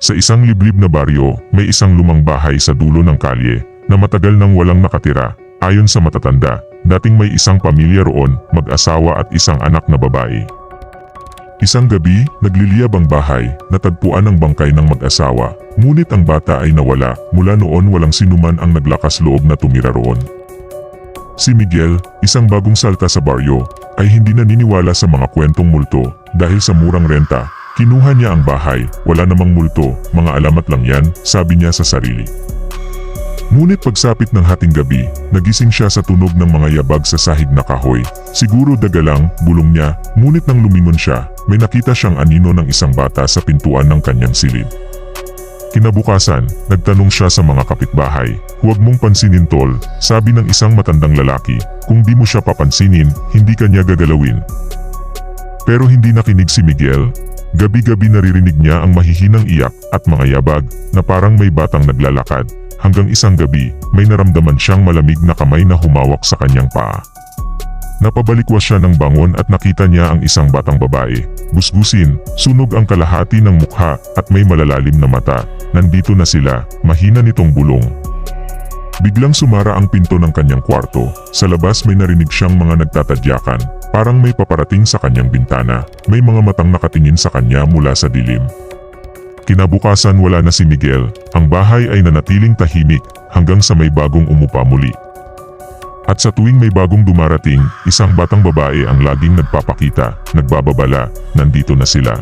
Sa isang liblib na baryo, may isang lumang bahay sa dulo ng kalye na matagal nang walang nakatira. Ayon sa matatanda, dating may isang pamilya roon, mag-asawa at isang anak na babae. Isang gabi, nagliliyab ang bahay, natagpuan ang bangkay ng mag-asawa. Ngunit ang bata ay nawala. Mula noon walang sinuman ang naglakas loob na tumira roon. Si Miguel, isang bagong salta sa baryo, ay hindi naniniwala sa mga kwentong multo. Dahil sa murang renta, kinuha niya ang bahay. Wala namang multo, mga alamat lang yan, sabi niya sa sarili. Ngunit pagsapit ng hating gabi, nagising siya sa tunog ng mga yabag sa sahig na kahoy. Siguro dagalang, bulong niya, ngunit nang lumingon siya, may nakita siyang anino ng isang bata sa pintuan ng kanyang silid. Kinabukasan, nagtanong siya sa mga kapitbahay, "Huwag mong pansinin tol," sabi ng isang matandang lalaki, "kung di mo siya papansinin, hindi ka niya gagalawin." Pero hindi nakinig si Miguel. Gabi-gabi naririnig niya ang mahihinang iyak at mga yabag na parang may batang naglalakad. Hanggang isang gabi, may naramdaman siyang malamig na kamay na humawak sa kanyang paa. Napabalikwas siya ng bangon at nakita niya ang isang batang babae. Gusgusin, sunog ang kalahati ng mukha at may malalalim na mata. Nandito na sila, mahina nitong bulong. Biglang sumara ang pinto ng kanyang kwarto. Sa labas may narinig siyang mga nagtatadyakan. Parang may paparating sa kanyang bintana. May mga matang nakatingin sa kanya mula sa dilim. Kinabukasan wala na si Miguel. Ang bahay ay nanatiling tahimik hanggang sa may bagong umupa muli. At sa tuwing may bagong dumarating, isang batang babae ang laging nagpapakita, nagbababala, nandito na sila.